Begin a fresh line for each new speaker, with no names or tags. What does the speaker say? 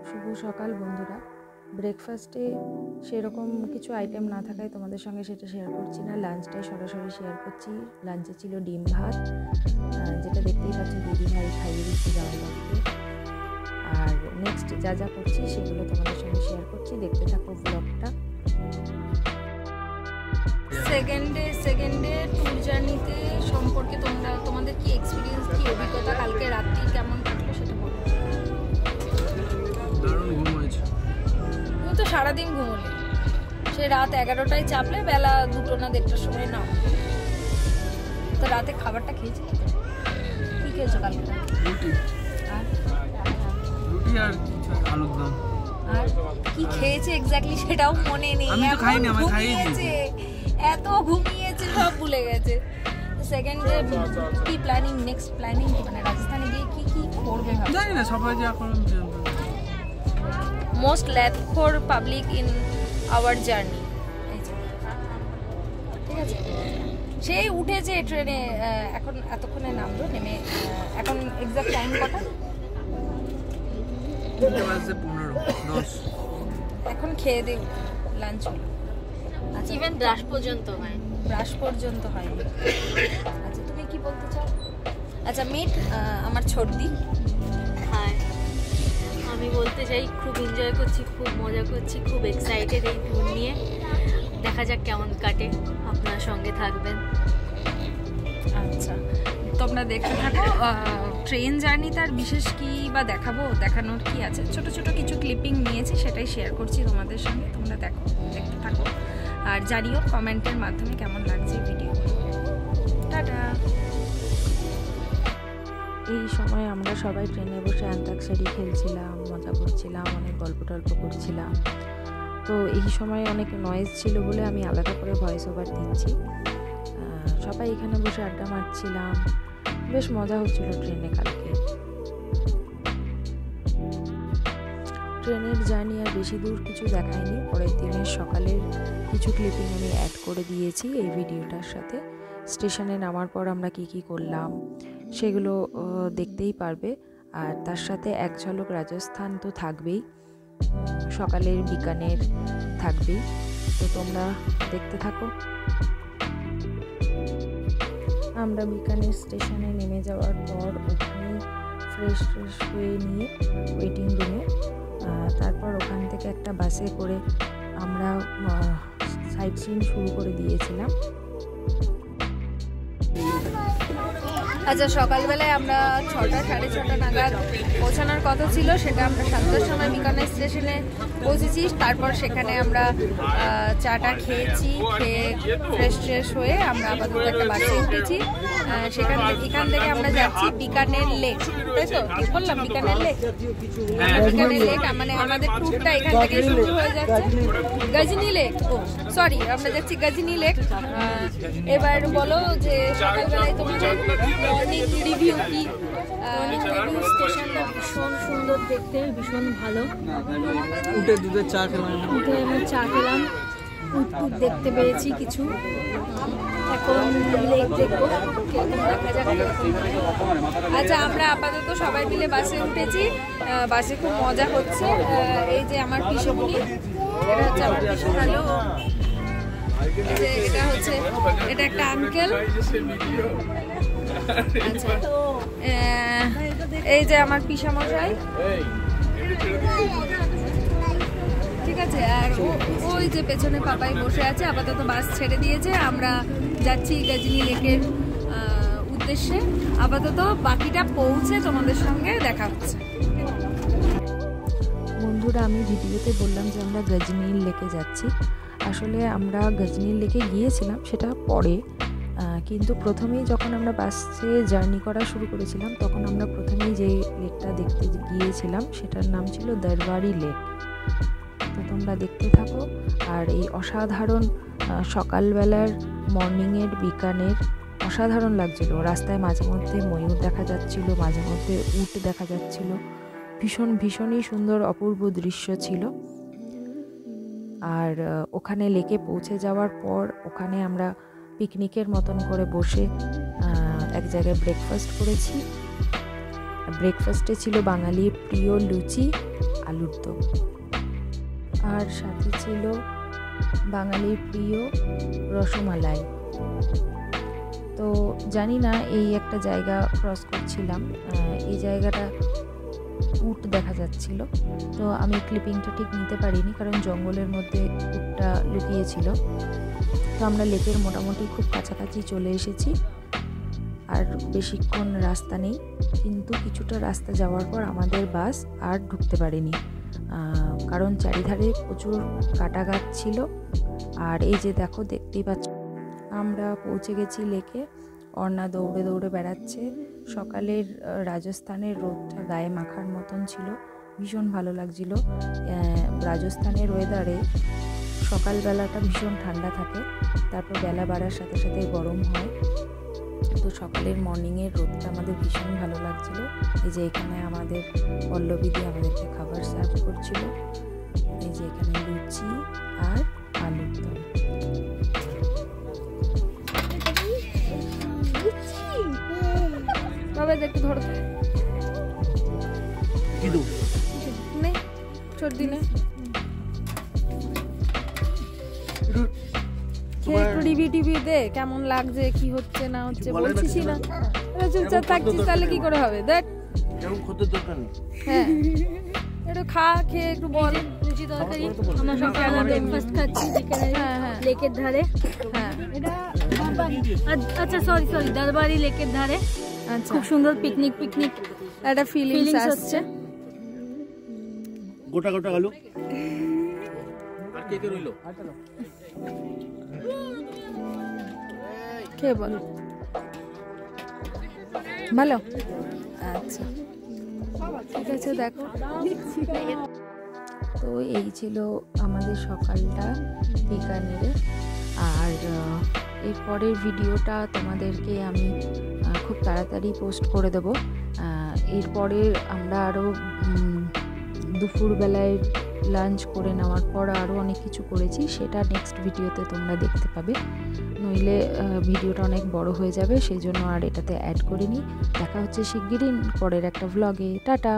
শুভ সকাল বন্ধুরা। ব্রেকফাস্টে সেরকম কিছু আইটেম না থাকায় তোমাদের সঙ্গে সেটা শেয়ার করছি না, লাঞ্চটাই সরাসরি শেয়ার করছি। লাঞ্চে ছিল ডিম ভাত, যেটা দেখতেই পাচ্ছি দিদি ভাই খাইয়ে দিচ্ছি জামাইবাবুকে। আর নেক্সট যা যা করছি সেগুলো তোমাদের সঙ্গে শেয়ার করছি, দেখতে থাকো ব্লগটা।
সেকেন্ডে ট্যুর জার্নিতে সম্পর্কে তোমাদের কি এক্সপিরিয়েন্স, কি অভিজ্ঞতা, কালকে রাত্রি কেমন কাটলো সেটা বলো।
দারুণ ঘুম হয়েছে।
তুমি তো সারাদিন ঘুমোলে, সে রাত 11টায় চাপলে বেলা 2টো না 1:30টার সময় নাও। তো রাতে খাবারটা খেয়েছি, কি খেয়েছো কালকে?
রুটি
আর
রুটি আর আলুর দম।
আর কি খেয়েছে এক্স্যাক্টলি সেটাও মনে নেই।
আমি তো খাইনি, আমি খাইয়েছি।
এত ঘুমিয়েছে সব ভুলে গেছে। সেকেন্ডে কি প্ল্যানিং, নেক্সট প্ল্যানিং কি, মানে রাজস্থানে গিয়ে কি কি করবে ভাবছো?
জানি না, সবাই যে এখন
মোস্ট ল্যাথখোর পাবলিক ইন আওয়ার জার্নি। ঠিক আছে, সেই উঠেছে ট্রেনে, এখন এতক্ষণে নামলো, নেমে এখন এক্সাক্ট টাইম কটা?
15:10।
এখন খেয়ে দিয়ে লাঞ্চ হলো। আচ্ছা,
ইভেন ব্রাশ পর্যন্ত হয়,
ব্রাশ পর্যন্ত হয়নি। আচ্ছা, তুমি কি বলতে চাও? আচ্ছা, মিট আমার ছোটদি।
হ্যাঁ, আমি বলতে চাই খুব এনজয় করছি, খুব মজা করছি, খুব এক্সাইটেড এই ট্যুর নিয়ে। দেখা যাক কেমন কাটে, আপনার সঙ্গে থাকবেন।
আচ্ছা, তোমরা দেখতে থাকো। ট্রেন জার্নি তার বিশেষ কি বা দেখানোর কি আছে, ছোট ছোট কিছু ক্লিপিং নিয়েছি, সেটাই শেয়ার করছি তোমাদের সঙ্গে। তোমরা দেখতে থাকো আর জানিও কমেন্টের মাধ্যমে কেমন লাগছে ভিডিও। টাটা।
এই সময় আমরা সবাই ট্রেনে বসে অন্তাক্ষরী খেলছিলাম, মজা করছিলাম, অনেক গল্প টল্প করছিলাম। তো এই সময় অনেক নয়েজ ছিল বলে আমি আলাদা করে ভয়েস ওভার দিচ্ছি। সবাই এখানে বসে আড্ডা মারছিলাম, বেশ মজা হচ্ছিল ট্রেনে কালকে। ট্রেনের জার্নি আর বেশি দূর কিছু দেখায়নি, পরের দিনের সকালের কিছু ক্লিপিং আমি অ্যাড করে দিয়েছি এই ভিডিওটার সাথে। স্টেশনে নামার পর আমরা কি করলাম সেগুলো দেখতেই পারবে। আর তার সাথে এক ঝলক রাজস্থান তো থাকবেই, সকালের বিকানের থাকবেই। তো তোমরা দেখতে থাকো। আমরা বিকানের স্টেশনে নেমে যাওয়ার পর ওখানে ফ্রেশ হয়ে নিয়ে ওয়েটিং রুমে, তারপর ওখান থেকে একটা বাসে করে আমরা সাইট সিন শুরু করে দিয়েছিলাম।
আচ্ছা, সকালবেলায় আমরা 6টা 6:30 নাগাদ পৌঁছানোর কথা ছিল, সেটা আমরা 7টার সময় বিকানের স্টেশনে পৌঁছেছি। তারপর সেখানে আমরা চাটা খেয়েছি, খেয়ে ফ্রেশ হয়ে আমরা আপাতত একটা বাসে উঠেছি। এখান থেকে আমরা যাচ্ছি বিকানের লেক, তাই তো ঠিক বললাম? বিকানের লেক, বিকানের লেক মানে আমাদের ট্যুরটা এখান থেকে শুরু হয়ে যাচ্ছে। গজনি লেক, ও সরি, আমরা যাচ্ছি গজনি লেক। এবার বলো যে সকালবেলায় তোমাদের মর্নিং রিভিউ কি?
স্টেশনটা ভীষণ সুন্দর দেখতে, ভীষণ ভালো।
উঠে দুধের চা খেলাম,
উঠে আমরা চা খেলাম, উট দেখতে পেয়েছি কিছু। এখন লেক দেখবো, দেখা যাক।
আচ্ছা, আমরা আপাতত সবাই মিলে বাসে উঠেছি, বাসে খুব মজা হচ্ছে। এই যে আমার পিসুমণি, এটা হচ্ছে আমার পিসু। হ্যালো, এটা একটা আঙ্কেল। আচ্ছা, এই যে আমার পিসামশাই, ঠিক আছে। আর ওই যে পেছনে পাপাই বসে আছে। আপাতত বাস ছেড়ে দিয়েছে, আমরা যাচ্ছি গজনি লেকের উদ্দেশ্যে। আপাতত বাকিটা পৌঁছে তোমাদের সঙ্গে দেখা হচ্ছে।
বন্ধুরা, আমি ভিডিওতে বললাম যে আমরা গজনি লেকে যাচ্ছি। আসলে আমরা গজনি লেকে গিয়েছিলাম সেটা পরে, কিন্তু প্রথমেই যখন আমরা বাসে জার্নি করা শুরু করেছিলাম তখন আমরা প্রথমেই যে লেকটা দেখতে গিয়েছিলাম সেটার নাম ছিল দরবারি লেক। তো তোমরা দেখতে থাকো। আর এই অসাধারণ সকালবেলার মর্নিংয়ের বিকানের অসাধারণ লাগছিল। রাস্তায় মাঝে মধ্যে ময়ূর দেখা যাচ্ছিল, মাঝে মধ্যে উট দেখা যাচ্ছিল। ভীষণই সুন্দর অপূর্ব দৃশ্য ছিল। আর ওখানে লেকে পৌঁছে যাওয়ার পর ওখানে আমরা পিকনিকের মতন করে বসে এক জায়গায় ব্রেকফাস্ট করেছি। ব্রেকফাস্টে ছিল বাঙালির প্রিয় লুচি আলুর দম, আর সাথে ছিল বাঙালির প্রিয় রসমালাই। তো জানি না, এই একটা জায়গা ক্রস করছিলাম, এই জায়গাটা উট দেখা যাচ্ছিল, তো আমি ক্লিপিংটা ঠিক নিতে পারিনি কারণ জঙ্গলের মধ্যে উটটা লুকিয়েছিল। তো আমরা লেকের মোটামুটি খুব কাছাকাছি চলে এসেছি, আর বেশিক্ষণ রাস্তা নেই, কিন্তু কিছুটা রাস্তা যাওয়ার পর আমাদের বাস আর ঢুকতে পারেনি, কারণ চারিধারে প্রচুর কাটা গাছ ছিল। আর এই যে দেখো, দেখতেই পাচ্ছ আমরা পৌঁছে গেছি লেকে। অর্ণা দৌড়ে দৌড়ে বেড়াচ্ছে। সকালের রাজস্থানের রোদটা গায়ে মাখার মতন ছিল, ভীষণ ভালো লাগছিল। রাজস্থানের ওয়েদারে সকালবেলাটা ভীষণ ঠান্ডা থাকে, তারপর বেলা বাড়ার সাথে সাথে গরম হয়। তো সকালের মর্নিংয়ের রোদটা আমাদের ভীষণ ভালো লাগছিল। এই যে এখানে আমাদের পল্লবীদি আমাদেরকে খাবার সার্ভ করছিল। এই যে এখানে লুচি আর আলুর দম।
তবে একটু ধরো নে, সর্দি নে, খেয়ে একটু রিভিউ দে, কেমন লাগছে, কি হচ্ছে না হচ্ছে। বলছিস না, চুপচাপ থাকছিস, তাহলে কি করে হবে? দেখ, হ্যাঁ একটু খা, খেয়ে একটু বল।
লুচি তরকারি আমরা সকালে ব্রেকফাস্ট খাচ্ছি লেকের ধারে।
হ্যাঁ,
আচ্ছা সরি দরবারি লেকের ধারে।
আচ্ছা,
খুব সুন্দর পিকনিক
একটা ফিলিংস
ফিলিংস
আসছে।
গোটা গোটা আলু আর কে কে রইলো?
খেয়ে বল, ভালো? আচ্ছা, ঠিক আছে। দেখো,
তো এই ছিল আমাদের সকালটা বিকানেরে। আর এরপরের ভিডিওটা তোমাদেরকে আমি খুব তাড়াতাড়ি পোস্ট করে দেব। এরপরে আমরা আরও দুপুরবেলায় লাঞ্চ করে নেওয়ার পর আরও অনেক কিছু করেছি, সেটা নেক্সট ভিডিওতে তোমরা দেখতে পাবে, নইলে ভিডিওটা অনেক বড় হয়ে যাবে, সেই জন্য আর এটাতে অ্যাড করিনি। দেখা হচ্ছে শিগগিরই পরের একটা ভ্লগে। টাটা।